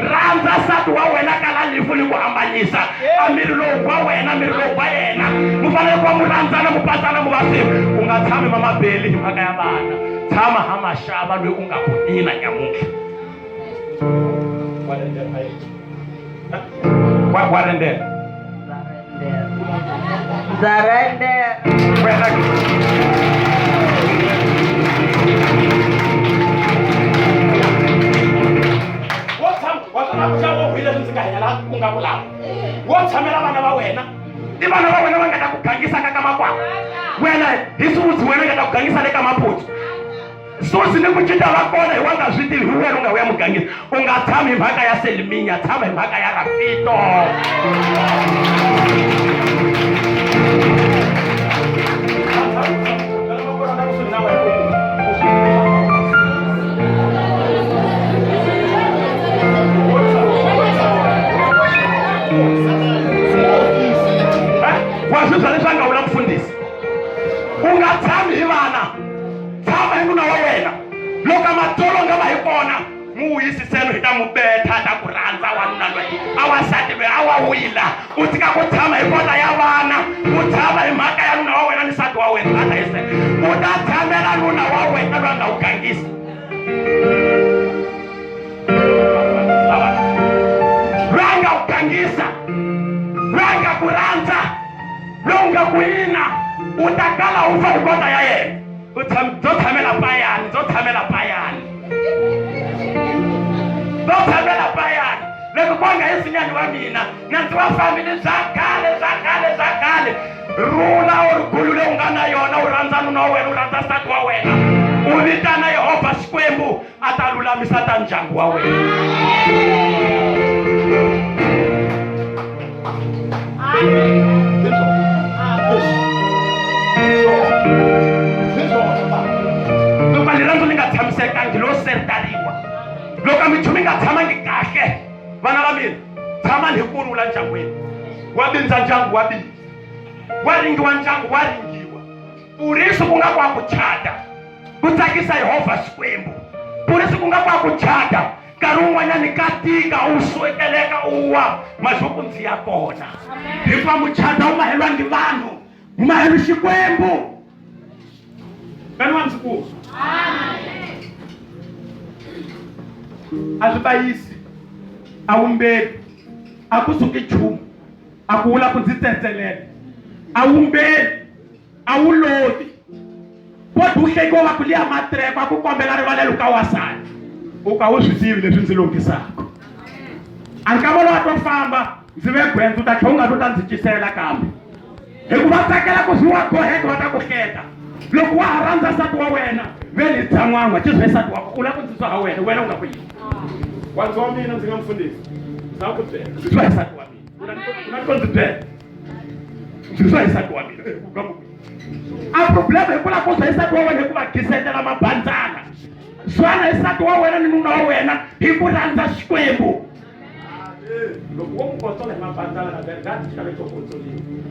rhandza nsati wa wena kala lifu ni ku hambanyisa a miri lowu wa wena miri lowu wa yena mu fanele ku va mu rhandzana mu pasana mu va swin'we u nga tshami mamabeli hi mhaka ya vana tshama ha maxava loyi u nga kunina nyamutlha warendela Zarende. wo tshamela vana va wena i vana va wena va nga ta ku gangisaka ka makwakwa wena hi susi wena nga ta ku gangisa le ka maputsu susi ni ku cinca va kona hi wa nga swi tivi hi wena u nga vuya mugangisa u nga tshami hi mhaka ya seliminya tshama hi mhaka ya rafito wazizwa leswi a nga vula mfundhisi u nga tshami hi vana tshama hi nuna wa wena loko matsolo nga va hi kona mu vuyisiseni hi ta mu betha ta ku rhandza wanuna loyi a wasati loyi a wa wila u tshika ku tshama hi kota ya vana u tshama hi mhaka ya nuna wa wena ni nsati wa wena a ta yise u ta tshamela nuna wa wena loyi a nga wu gangisa loyi a nga wu gangisa loyi a nga ku rhandza loyi u nga ku yina u ta kala u fa hi kota ya yena byo tshamela payani byo tshamela payani byo tshamela payani loko ko nga hi sinyani wa mina nanzi wa famili bya khale rula u rikulu leyi u nga na yona u rhandza nuna wa wena u rhandza nsati wa wena u vitana Yehovha Xikwembu a ta lulamisa ta ndyangu wa wena loko rirhandzu ni nga tshamisekangi lo sertariwa loko minchumu yi nga tshamangi kahle vana va mina tshamani hi kurhula ndyangwini wa bindza ndyangu wa bindza wa ringiwa ndyangu wa ringiwa purisi ku nga kwa ku chata ku tsakisa Yehovha Xikwembu purisi ku nga kwa ku chata nkarhi wun'wanyani ka tika u swekeleka u wa maxuku ndzi ya kona hikuva muchata wu mahelwangi vanhu wu maheli Xikwembu kani wa ndzikulu a swi bayisi a wu mbeli a ku suki nchumu a ku vula ku ndzi tsetselela a wu mbeli a wu loti poti wu hlekiwa va ku liya matreko a ku kombela rivalelo ka wasati u ka wu swi tivi leswi ndzi lungisaka a nkavolo wa to famba ndzi ve gwendzi u ta tlhe u nga to ta ndzi cisela kambe hikuva tsakela ku swi wa goheka va ta ku hleka loko wa ha rhandza nsati wa wena veli tsan'wanga ciswe nsati wako u la ku ndzi swa ha wena u nga ku yini wanzi wa mina ndzi nga mfundhisi na ku byela ndzi swa hi nsati wa mina u na ko ndzi byela ndzi swa hi nsati wa mina a problema hi ku la ku swa hi nsati wa wena hi ku va gisetela mabandzana swana hi nsati wa wena ni nuna wa wena hi ku rhandza Xikwembu loko wo ku kotsola hi mabandzana na verigati xikale xo kotsoliwa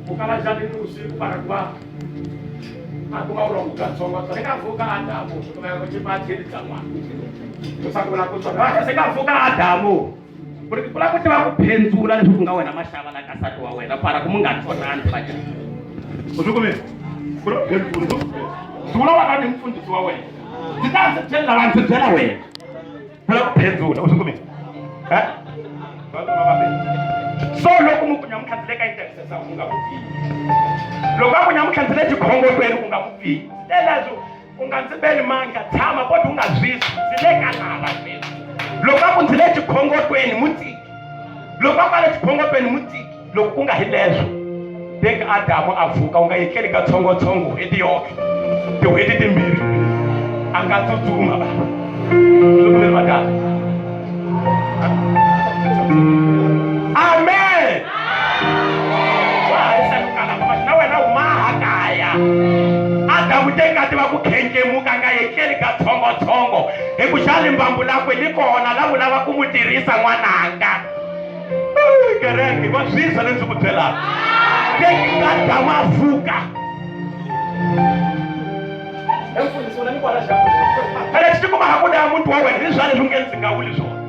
u kala njhani ni usiku para ku va a ku va u longuka ntsongo se ka vuka Adamu ku va ku xipathini tsa n'wana ku sa ku vula ku tsona se ka vuka Adamu ku la ku tiva ku phendzula leswi ku nga wena maxava la ka nsati wa wena para ku mu nga tsonani fakela u swi kumile ku lo phendzula ndzi wa ka ni mfundhisi wa wena ndzi ta ndzi byela lava ndzi byela wena ku la ku phendzula u swi kumile so loko mu kunya mukhandzile ka intercessor ku nga ku pfini loko a kunya mukhandzile xikhongotweni ku nga ku pfini telezo u nga ndzi beli manga tshama poti u nga zwisi ndzi le ka lava sweswi loko a ku ndzi le xikhongotweni mutiki loko a ku le xikhongotweni mutiki loko ku nga hi leswo teka Adamu a vuka u nga yetleli ka tshongotsongo hi tiyoke tin'hweti timbirhi a nga tsutsuma va loko mi ri va kahle Amen. Nawe na umaha kaya ata muteka tiba kukhenkemuka nga yekeli ka thongo ekushali mbambu lakwe likona la ulava kumutirisa n'wananga. Kereke va swisa leswi ku byelaka tekingata mafuka ene xitikuma hakuda ya muti wa wena hi swa leswi nge ndzi nga vuli swona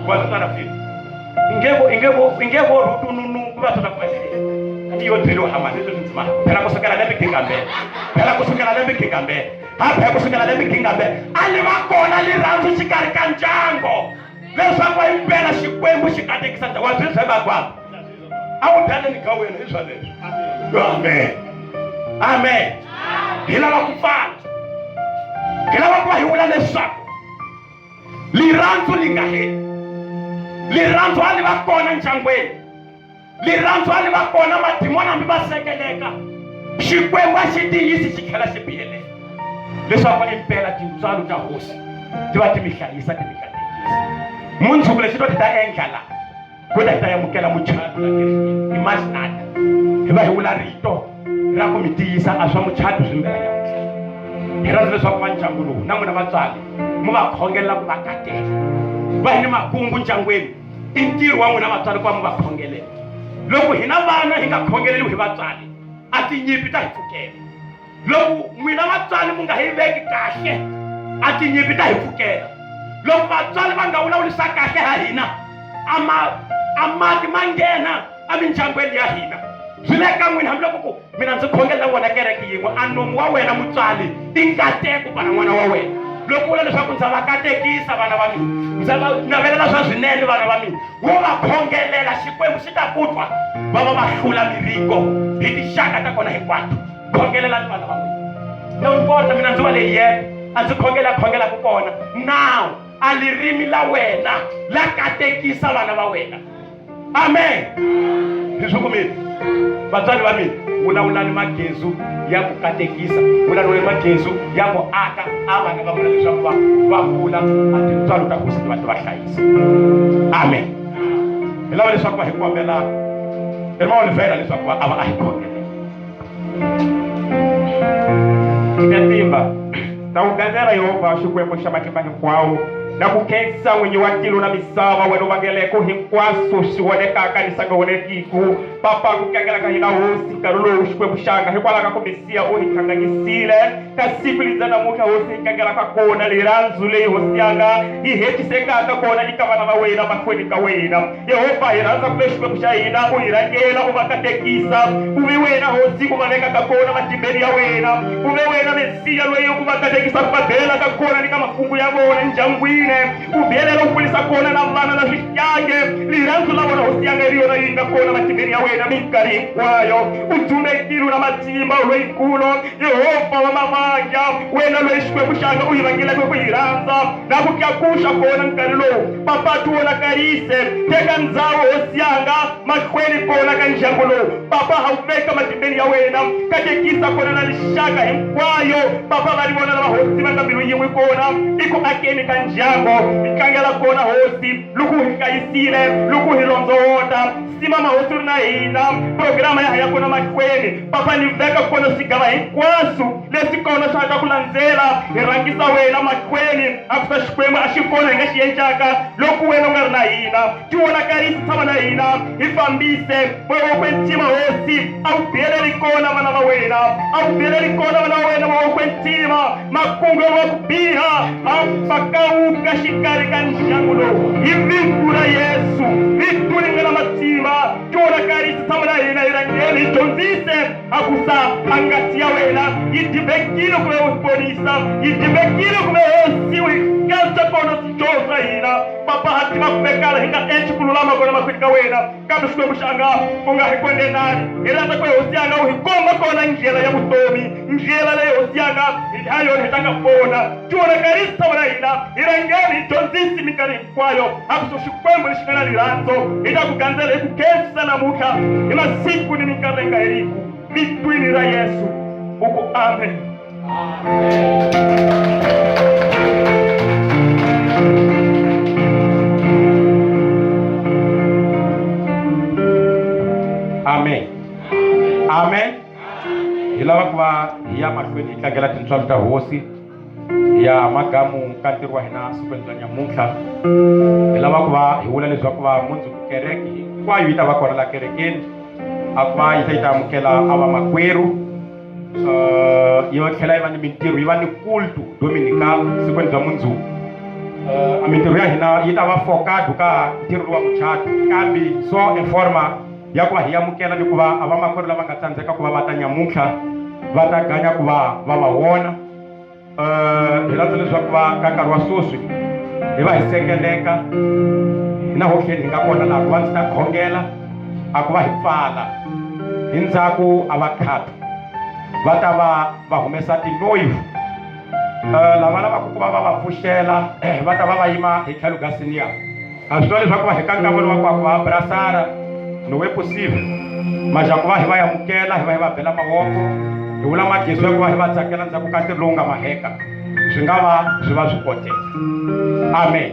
wasitana fini ingevo rutununu ku va tota kuvaxi yo drilo hama leswi swi ndzimaka phela kusukela lembe gingambele phela kusukela lembe gingambele phela kusukela lembe gingambele a li va kona lirhandzu xikarhi ka ndyango leswaku va impela xikwembu xi katekisa wa byi tshemba kwalo a wu dyaneni ka wena hi swa leswi. Amen. Amen. Hi lava ku pfala hi lava ku va hi vula leswaku lirhandzu li nga heli, lirhandzu a li va kona ndyangweni, lirhandzu a li va kona madimoni hambi va sekeleka xikwembu a xi tiyisi xi tlhela xi biyelela leswaku impela tintswalo ta hosi ti va ti mi hlayisa ti mi katekisa. Mundzuku lexi to ti ta endla la ku ta hi ta yamukela muchato la kerekeni imaginata hi va hi vula rito ra ku mi tiyisa a swa muchato swi mbela nyamuhla. Hi rhandza leswaku va ndyangu lowu na n'wina vatswari mu va khongelela ku va katela va hi ni makungu ndyangweni i ntirho wa n'wina vatswari ku va mu va khongelela. Loko hina vana hi nga khongeleliwi hi vatswari a tinyimpi ta hi pfukela. Loko n'wina vatswari mu nga hi veki kahle a tinyimpi ta hi pfukela. Loko vatswari va nga vulavurisa kahle ha hina a mati ma nghena a mindyangweni ya hina. Swi le ka n'wina hambiloko ku mina ndzi khongelela n'wana kereke yin'we a nomu wa wena mutswari i nkateko bana n'wana wa wena. Loko vula leswaku ndza va katekisa vana va mina, ndza va navelela swa swinene vana va mina, wo va khongelela xikwembu xi ta kutwa va va va hlula miringo hi tixaka ta kona hinkwato. Khongelela ni vana va mina. No importa mina ndzi va leyi yena a ndzi khongela ku kona now a lirimi la wena la katekisa vana va wena. Amen. Hi swikumile vatswari va mina, vulavulani magezu ya ku katekisa, vulavulani magezu ya ku aka a vana va vona leswaku va kula a tintswalo ta hosi ti va ti va hlayisa. Amen. Hi lava leswaku va hi kombela Olivera leswaku va a hi khongela. Timba ta ku gandzela Yehova xikwembu xa matimba hinkwawo na ku khensa n'winyi wa tilo na misava wena u vangeleko hinkwaswo swi vonekaka ni sanga vonekiku. Papa ku kengela ka hina hosi nkarhi lowu xikwembu xanga hikwalaho ka ku misiya u hi hlanganyisile ka siku lidza namuntlha hosi hi kengelaka kona lirhandzu leyi hosi yanga yi hetisekaka kona eka vana va wena mahlweni ka wena. Yehova hi rhandza ku ve xikwembu xa hina u hi rhangela u va katekisa ku ve wena hosi u va vekaka kona matimbeni ya wena, ku ve wena mesiya loyi u va katekisa ku va belaka kona ni ka makungu ya vona ndyangwini ku byelela u kulisa kona na vana na swihlange. Lirhandzu la vona hosi yanga ri yona yi nga kona matimbeni ya wena minkarhi hinkwayo. U dzumekile na matimba loyikulu Yehova wa mavandla, wena loyi xikwembu xanga u hi vangeleke ku hi rhandza na ku tlakuxa kona nkarhi lowu. Papa tu vonakarise teka ndhawu hosi yanga mahlweni kona ka ndyangu lowu. Papa ha wu veka matimbeni ya wena katekisa kona na lixaka hinkwayo. Papa va ri vona lava hosi va nga mbilu yin'we kona i ku akeni ka ndyangu hi tlangela kona hosi loko hi hlayisile loko hi londzowota simama hosi ri na hina programa ya haya kona mahlweni. Papa ni veka kona swigava hinkwaswo leswi kona swa ta ku landzela hi rhangisa wena mahlweni a ku sa xikwembu a xi kona hi nga xi endlaka loko wena u nga ri na hina. Ti vonakarisi tshama na hina hi fambise mavokwentima hosi a wu biyeleli kona vana va wena, a wu biyeleli kona vana va wena mavokwentima makungu wa ku biha a pakauka xikarhi ka ndyangu lowu hi vito ra Yesu. Vito ri nga na matimba ti vonakarisi tshama na hina hi rhangeni hi dyondzise a ku sa a ngati ya wena yi dibekile ku ve u ponisa, yi dibekile ku ve hosi u hi kantswa kona swidyoho swa hina. Papa ha tiva ku vekala hi nga endli ku lulama kona mahlweni ka wena kambe xikwembu xanga u nga hi kondenani. Hi rhandza ku hosi yanga u hi komba kona ndlela ya vutomi, ndlela leyi hosi yanga ha yona hi tlanga kona. Ti vonakarisi tshama na hina hi rhangeni hi dyondzisi minkarhi hinkwayo a ku so xikwembu lexi nga na rirhandzu hi ta ku gandzela hi ku khensa namuntlha hi masiku ni minkarhi leyi nga heriku vitwini ra Yesu u ku amen. Amen. Amen. Hi lava ku va hi ya mahlweni hi tlangela tintswalo ta hosi ya magamu ka ntirho wa hina siku bya nyamuntlha. Hi lava ku va hi vula leswaku va mundzuku kereke hinkwayo yi ta va kona la kerekeni. A ku va yi ta amukela ava makwerhu yi va tlhela yi va ni mintirho yi va ni kultu dominical siku bya mundzuku. Mintirho ya hina yi ta va focado ka ntirho wa muchato kambe so informa ya ku va hi amukela ni ku va ava makwerhu lava nga tsandzeka ku va va ta nyamuntlha va ta ganya ku va va vona. Hi rhandza leswaku va ka nkarhi wa swoswi hi va hi sekeleka hi na hoxeni hi nga kona laha ku va ndzi ta khongela a ku va hi pfala hi ndzhaku a va khata va ta va humesa tinoyifu lava lavaka ku va va pfuxela va ta va yima hi tlhelo ka senior. A swi vula leswaku va hi ka nkambelo wa ku va brasara no we possible maja ku va hi va amukela hi va hi va bela mavoko hi vula magezi ya ku va hi va tsakela ndzhaku ka ntirho lowu nga maheka swi nga va swi va swi koteka. Amen.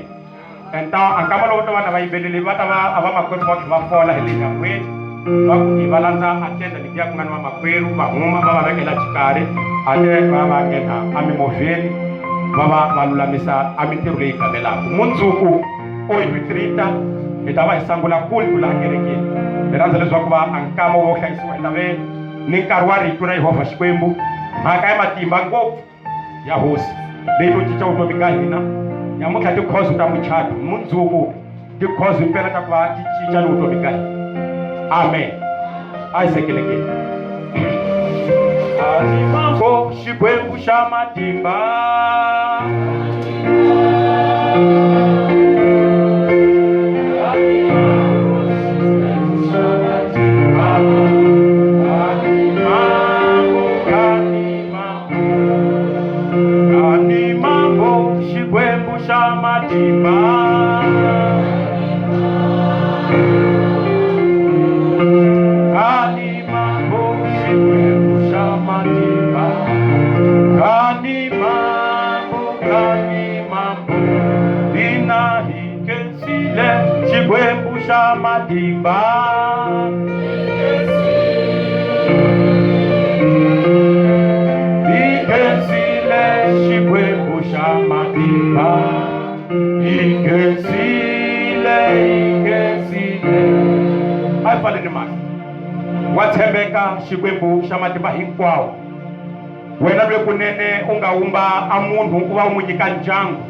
Enta ankama lowu ta va na vayimbeleri va ta va ava makwerhu va va fola hi le nyangweni va ku hi va landza atenda ni ya ku nga na makwerhu va huma va va vekela xikarhi ate va va nghena a mimovheni va lulamisa a mintirho leyi gamelaka. Mundzuku o hi treata hi ta va hi sangula kultu laha kerekeni. Hi rhandza leswaku va ankama wo hlayisiwa hi ta ve ni nkarhi wa rito ra Yehovha Xikwembu mhaka ya matimba ngopfu ya hosi leyi to cinca vutomi ka hina nyamuntlha tikhozi ta muchato mundzuku tikhozi impela ta ku va ti cinca ni vutomi ka hina. Amen. A hi sekelekeni. Animambo Xikwembu xa matimba matimba ikensile Xikwembu xa matimba ikensile a fale ni mali wa tshembeka Xikwembu xa matimba hinkwawo. Wena lwe kunene u nga wumba a munhu ku va u n'wi nyika ndyangu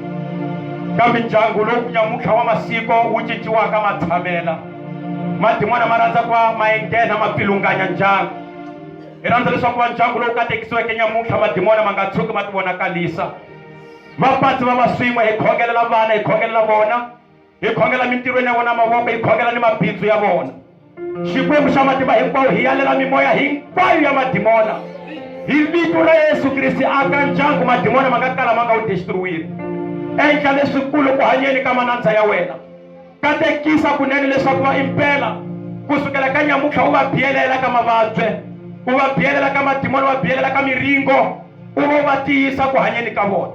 kambe ndyangu lowu nyamuntlha wa masiko wu cinciwaka matshamela matimona ma rhandza ku va ma enghena ma pfilunganya ndyangu. Hi rhandza leswaku va ndyangu lowu katekisiweke nyamuntlha madimona ma nga tshuki ma ti vonakalisa. Vapatsi va va swin'we hi khongelela vana hi khongelela vona hi khongela mintirhweni ya vona mavoko hi khongela ni mabindzu ya vona. Xikwembu xa matimba hinkwawo hi yalela mimoya hinkwayo ya madimona hi vito ra Yesu Kriste aka ndyangu madimona ma nga kala ma nga wu destroyini. Endla leswikulu ku hanyeni ka manandza ya wena katekisa kunene leswaku va impela kusukela ka nyamuntlha u va biyelela ka mavabyi u va biyelela ka madimona u va biyelela ka miringo u va tiyisa ku hanyeni ka vona.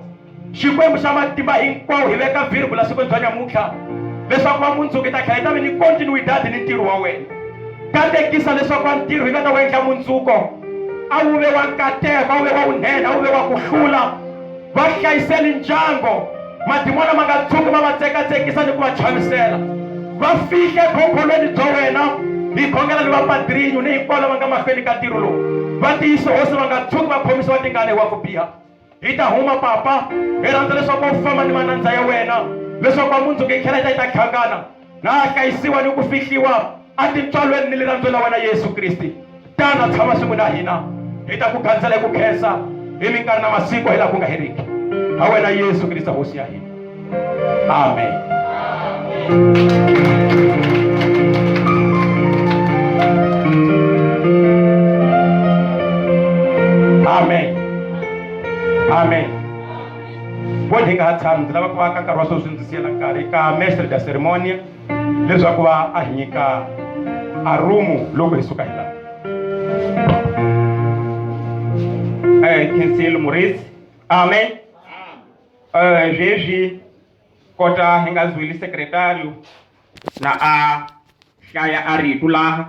Xikwembu xa matimba hinkwawo hi veka virgula siku bya nyamuntlha leswaku va mundzuku ta tlhela yi ta ve ni continuidade ni ntirho wa wena. Katekisa leswaku va ntirho hi nga ta wu endla mundzuko a wu ve wa nkateko a wu ve wa unene a wu ve wa ku hlula va hlayiseli ndyangu madimona ma nga tshuki ma va tsekatsekisa ni ku va chavisela va fike khombolweni bya wena hi khongela ni vapadrinyu ni hinkwavo lava nga mahlweni ka ntirho lowu va tiyise hosi va nga tshuki va khomisiwa tingane wa ku biha. Hi ta huma papa hi rhandza leswaku u famba ni manandza ya wena leswaku va mundzuku hi tlhela yi ta hlangana na hlayisiwa ni ku fihliwa a tintswalweni ni le rirhandzu la wena Yesu Kriste. Tana tshama swin'we na hina hi ta ku gandzela hi ku khensa hi minkarhi na masiku hi laha ku nga heriki a wena Yesu Kriste hosi ya hina. Amen. Amen. Amen. Bodi nga tshama ndzi lava ku va ka nkarhi wa sweswi ndzi siyela nkarhi ka mestre de ceremonia leswaku va a hi nyika a rumu loko hi suka hi laha. Kinsile Maurice. Amen. Zweswi kota hi nga zwili secretary na a hlaya a rito laha